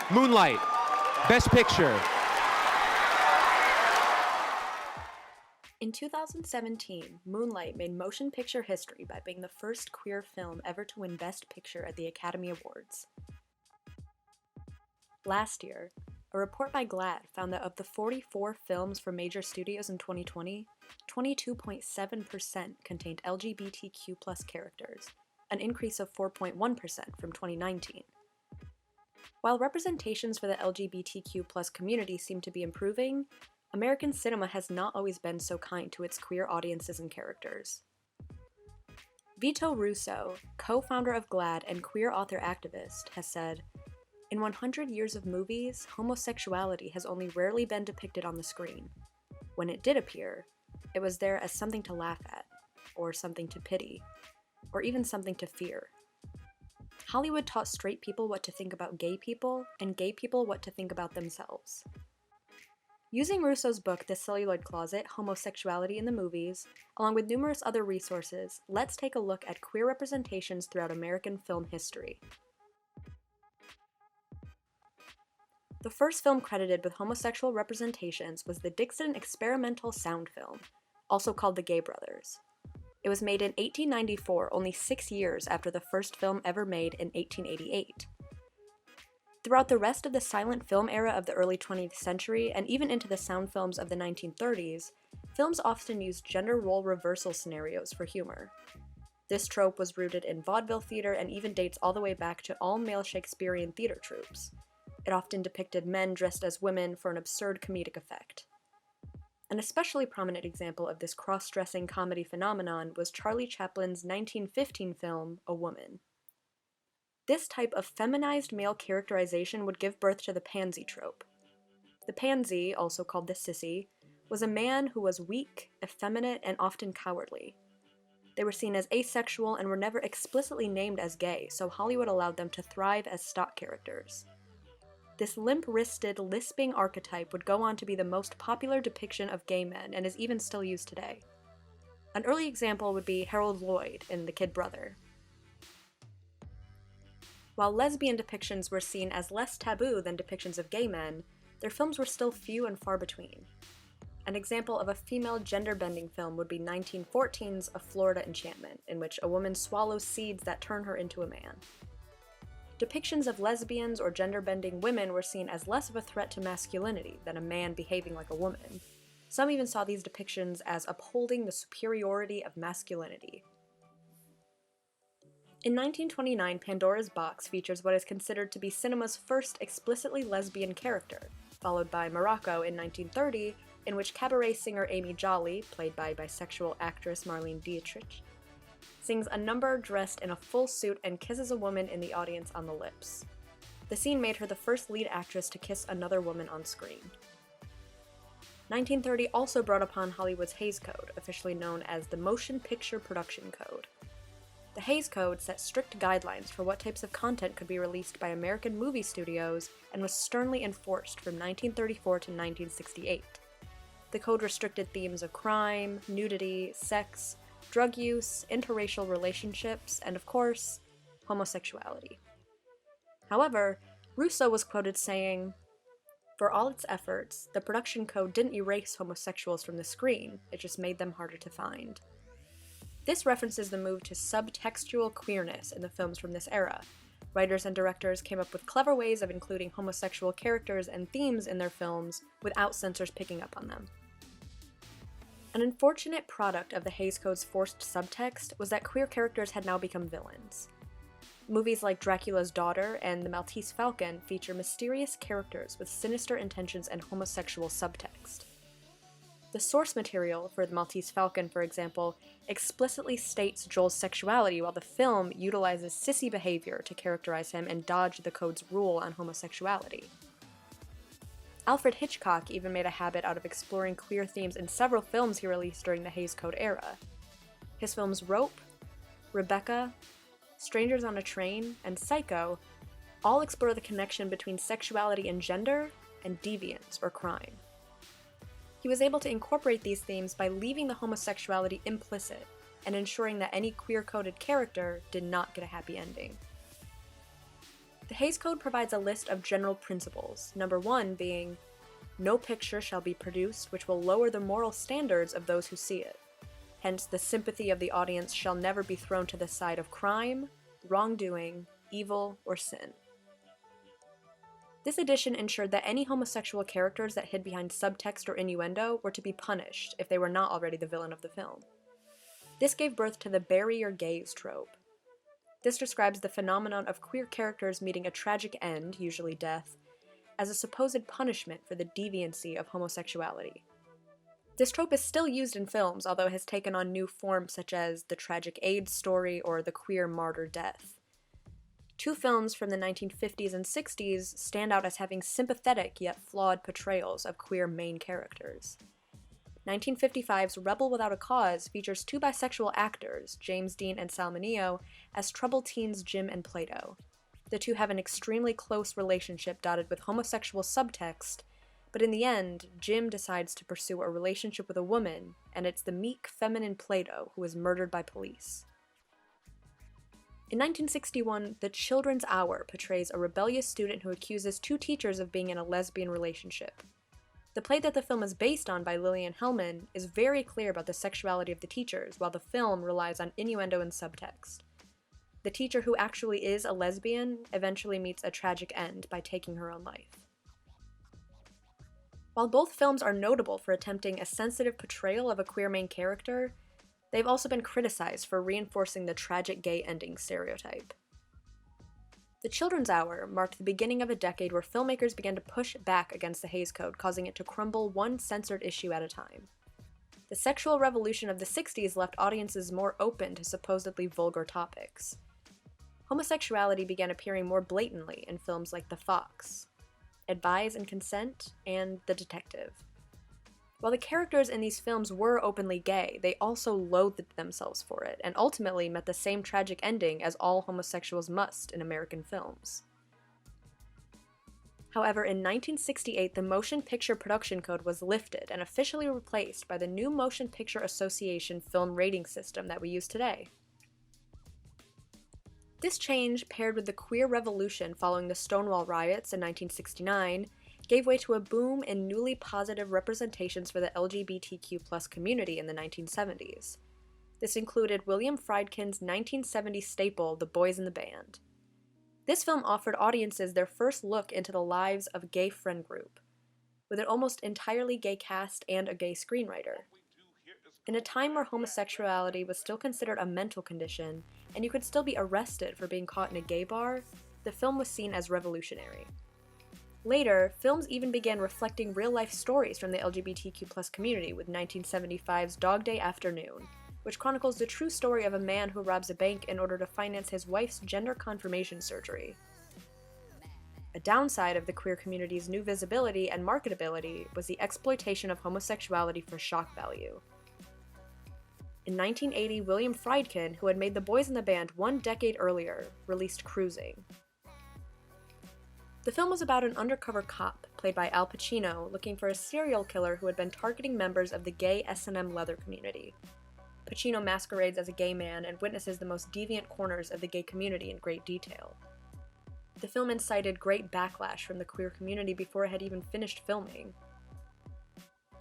Moonlight, Best Picture. In 2017, Moonlight made motion picture history by being the first queer film ever to win Best Picture at the Academy Awards. Last year, a report by GLAAD found that of the 44 films from major studios in 2020, 22.7% contained LGBTQ+ characters, an increase of 4.1% from 2019. While representations for the LGBTQ+ community seem to be improving, American cinema has not always been so kind to its queer audiences and characters. Vito Russo, co-founder of GLAAD and queer author activist, has said, "In 100 years of movies, homosexuality has only rarely been depicted on the screen. When it did appear, it was there as something to laugh at, or something to pity, or even something to fear. Hollywood taught straight people what to think about gay people, and gay people what to think about themselves." Using Russo's book, The Celluloid Closet: Homosexuality in the Movies, along with numerous other resources, let's take a look at queer representations throughout American film history. The first film credited with homosexual representations was the Dixon experimental sound film, also called The Gay Brothers. It was made in 1894, only 6 years after the first film ever made in 1888. Throughout the rest of the silent film era of the early 20th century, and even into the sound films of the 1930s, films often used gender role reversal scenarios for humor. This trope was rooted in vaudeville theater and even dates all the way back to all-male Shakespearean theater troupes. It often depicted men dressed as women for an absurd comedic effect. An especially prominent example of this cross-dressing comedy phenomenon was Charlie Chaplin's 1915 film, A Woman. This type of feminized male characterization would give birth to the pansy trope. The pansy, also called the sissy, was a man who was weak, effeminate, and often cowardly. They were seen as asexual and were never explicitly named as gay, so Hollywood allowed them to thrive as stock characters. This limp-wristed, lisping archetype would go on to be the most popular depiction of gay men and is even still used today. An early example would be Harold Lloyd in The Kid Brother. While lesbian depictions were seen as less taboo than depictions of gay men, their films were still few and far between. An example of a female gender-bending film would be 1914's A Florida Enchantment, in which a woman swallows seeds that turn her into a man. Depictions of lesbians or gender-bending women were seen as less of a threat to masculinity than a man behaving like a woman. Some even saw these depictions as upholding the superiority of masculinity. In 1929, Pandora's Box features what is considered to be cinema's first explicitly lesbian character, followed by Morocco in 1930, in which cabaret singer Amy Jolly, played by bisexual actress Marlene Dietrich, sings a number dressed in a full suit and kisses a woman in the audience on the lips. The scene made her the first lead actress to kiss another woman on screen. 1930 also brought upon Hollywood's Haze Code, officially known as the Motion Picture Production Code. The Haze Code set strict guidelines for what types of content could be released by American movie studios and was sternly enforced from 1934 to 1968. The code restricted themes of crime, nudity, sex, drug use, interracial relationships, and of course, homosexuality. However, Russo was quoted saying, "For all its efforts, the production code didn't erase homosexuals from the screen, it just made them harder to find." This references the move to subtextual queerness in the films from this era. Writers and directors came up with clever ways of including homosexual characters and themes in their films without censors picking up on them. An unfortunate product of the Haze Code's forced subtext was that queer characters had now become villains. Movies like Dracula's Daughter and The Maltese Falcon feature mysterious characters with sinister intentions and homosexual subtext. The source material for The Maltese Falcon, for example, explicitly states Joel's sexuality, while the film utilizes sissy behavior to characterize him and dodge the code's rule on homosexuality. Alfred Hitchcock even made a habit out of exploring queer themes in several films he released during the Haze Code era. His films Rope, Rebecca, Strangers on a Train, and Psycho all explore the connection between sexuality and gender, and deviance or crime. He was able to incorporate these themes by leaving the homosexuality implicit and ensuring that any queer-coded character did not get a happy ending. The Haze Code provides a list of general principles, number 1 being, no picture shall be produced which will lower the moral standards of those who see it. Hence, the sympathy of the audience shall never be thrown to the side of crime, wrongdoing, evil, or sin. This edition ensured that any homosexual characters that hid behind subtext or innuendo were to be punished if they were not already the villain of the film. This gave birth to the bury your gays trope. This describes the phenomenon of queer characters meeting a tragic end, usually death, as a supposed punishment for the deviancy of homosexuality. This trope is still used in films, although it has taken on new forms such as the tragic AIDS story or the queer martyr death. Two films from the 1950s and 60s stand out as having sympathetic yet flawed portrayals of queer main characters. 1955's Rebel Without a Cause features two bisexual actors, James Dean and Sal Mineo, as troubled teens Jim and Plato. The two have an extremely close relationship dotted with homosexual subtext, but in the end, Jim decides to pursue a relationship with a woman, and it's the meek, feminine Plato who is murdered by police. In 1961, The Children's Hour portrays a rebellious student who accuses two teachers of being in a lesbian relationship. The play that the film is based on by Lillian Hellman is very clear about the sexuality of the teachers, while the film relies on innuendo and subtext. The teacher who actually is a lesbian eventually meets a tragic end by taking her own life. While both films are notable for attempting a sensitive portrayal of a queer main character, they've also been criticized for reinforcing the tragic gay ending stereotype. The Children's Hour marked the beginning of a decade where filmmakers began to push back against the Haze Code, causing it to crumble one censored issue at a time. The sexual revolution of the 60s left audiences more open to supposedly vulgar topics. Homosexuality began appearing more blatantly in films like The Fox, Advise and Consent, and The Detective. While the characters in these films were openly gay, they also loathed themselves for it, and ultimately met the same tragic ending as all homosexuals must in American films. However, in 1968, the Motion Picture Production Code was lifted and officially replaced by the new Motion Picture Association film rating system that we use today. This change, paired with the queer revolution following the Stonewall riots in 1969, gave way to a boom in newly positive representations for the LGBTQ+ community in the 1970s. This included William Friedkin's 1970 staple, The Boys in the Band. This film offered audiences their first look into the lives of a gay friend group, with an almost entirely gay cast and a gay screenwriter. In a time where homosexuality was still considered a mental condition, and you could still be arrested for being caught in a gay bar, the film was seen as revolutionary. Later, films even began reflecting real-life stories from the LGBTQ+ community with 1975's Dog Day Afternoon, which chronicles the true story of a man who robs a bank in order to finance his wife's gender confirmation surgery. A downside of the queer community's new visibility and marketability was the exploitation of homosexuality for shock value. In 1980, William Friedkin, who had made The Boys in the Band one decade earlier, released Cruisin. The film was about an undercover cop, played by Al Pacino, looking for a serial killer who had been targeting members of the gay S&M leather community. Pacino masquerades as a gay man and witnesses the most deviant corners of the gay community in great detail. The film incited great backlash from the queer community before it had even finished filming.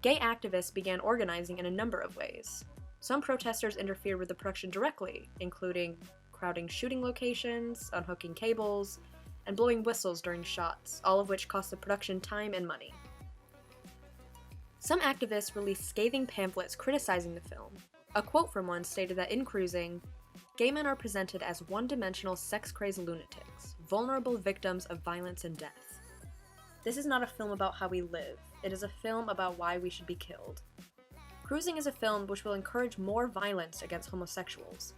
Gay activists began organizing in a number of ways. Some protesters interfered with the production directly, including crowding shooting locations, unhooking cables, and blowing whistles during shots, all of which cost the production time and money. Some activists released scathing pamphlets criticizing the film. A quote from one stated that in Cruisin, gay men are presented as one-dimensional sex-crazed lunatics, vulnerable victims of violence and death. This is not a film about how we live, it is a film about why we should be killed. Cruisin is a film which will encourage more violence against homosexuals.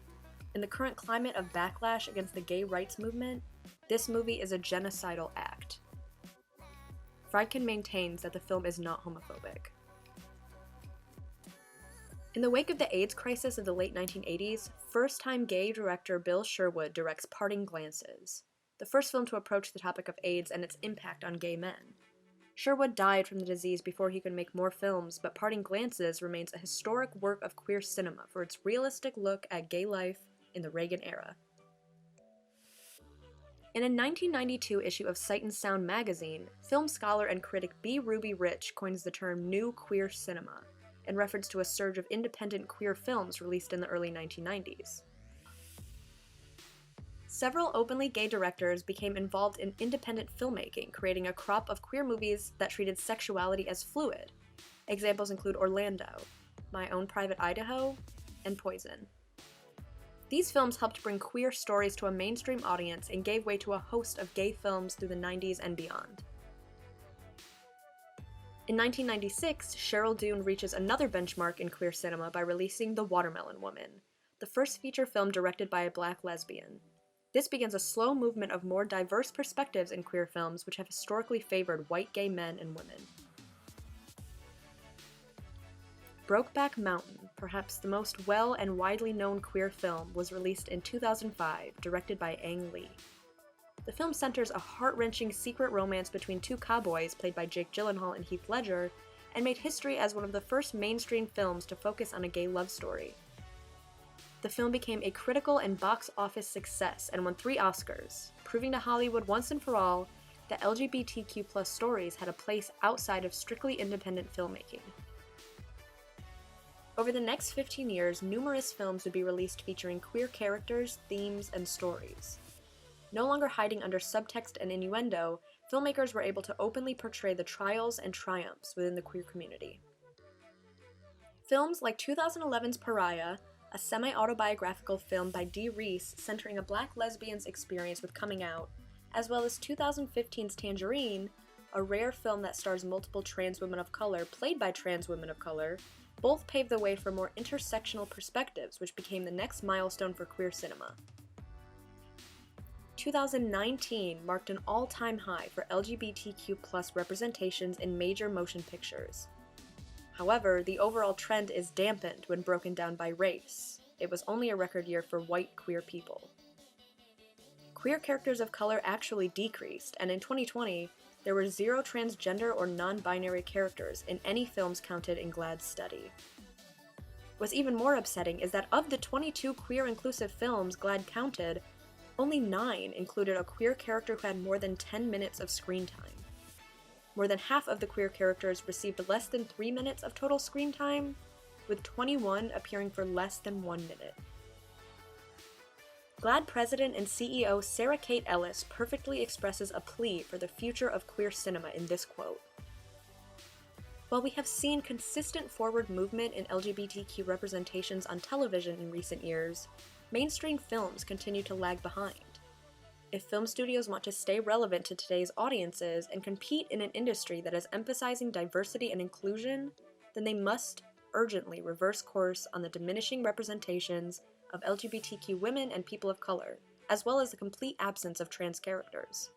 In the current climate of backlash against the gay rights movement, this movie is a genocidal act. Friedkin maintains that the film is not homophobic. In the wake of the AIDS crisis of the late 1980s, first-time gay director Bill Sherwood directs Parting Glances, the first film to approach the topic of AIDS and its impact on gay men. Sherwood died from the disease before he could make more films, but Parting Glances remains a historic work of queer cinema for its realistic look at gay life in the Reagan era. In a 1992 issue of Sight and Sound magazine, film scholar and critic B. Ruby Rich coins the term New Queer Cinema, in reference to a surge of independent queer films released in the early 1990s. Several openly gay directors became involved in independent filmmaking, creating a crop of queer movies that treated sexuality as fluid. Examples include Orlando, My Own Private Idaho, and Poison. These films helped bring queer stories to a mainstream audience and gave way to a host of gay films through the 90s and beyond. In 1996, Cheryl Dunne reaches another benchmark in queer cinema by releasing The Watermelon Woman, the first feature film directed by a Black lesbian. This begins a slow movement of more diverse perspectives in queer films which have historically favored white gay men and women. Brokeback Mountain, perhaps the most well and widely known queer film, was released in 2005, directed by Ang Lee. The film centers a heart-wrenching secret romance between two cowboys, played by Jake Gyllenhaal and Heath Ledger, and made history as one of the first mainstream films to focus on a gay love story. The film became a critical and box office success and won 3 Oscars, proving to Hollywood once and for all that LGBTQ+ stories had a place outside of strictly independent filmmaking. Over the next 15 years, numerous films would be released featuring queer characters, themes, and stories. No longer hiding under subtext and innuendo, filmmakers were able to openly portray the trials and triumphs within the queer community. Films like 2011's Pariah, a semi-autobiographical film by Dee Reese centering a Black lesbian's experience with coming out, as well as 2015's Tangerine, a rare film that stars multiple trans women of color played by trans women of color, both paved the way for more intersectional perspectives, which became the next milestone for queer cinema. 2019 marked an all-time high for LGBTQ+ representations in major motion pictures. However, the overall trend is dampened when broken down by race. It was only a record year for white queer people. Queer characters of color actually decreased, and in 2020, there were 0 transgender or non-binary characters in any films counted in GLAAD's study. What's even more upsetting is that of the 22 queer-inclusive films GLAAD counted, only 9 included a queer character who had more than 10 minutes of screen time. More than half of the queer characters received less than 3 minutes of total screen time, with 21 appearing for less than 1 minute. GLAAD President and CEO Sarah Kate Ellis perfectly expresses a plea for the future of queer cinema in this quote. While we have seen consistent forward movement in LGBTQ representations on television in recent years, mainstream films continue to lag behind. If film studios want to stay relevant to today's audiences and compete in an industry that is emphasizing diversity and inclusion, then they must urgently reverse course on the diminishing representations of LGBTQ women and people of color, as well as the complete absence of trans characters.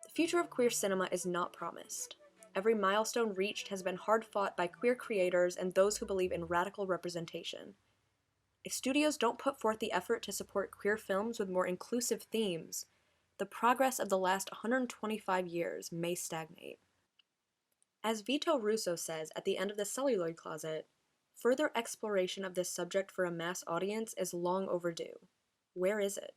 The future of queer cinema is not promised. Every milestone reached has been hard fought by queer creators and those who believe in radical representation. If studios don't put forth the effort to support queer films with more inclusive themes, the progress of the last 125 years may stagnate. As Vito Russo says at the end of The Celluloid Closet, further exploration of this subject for a mass audience is long overdue. Where is it?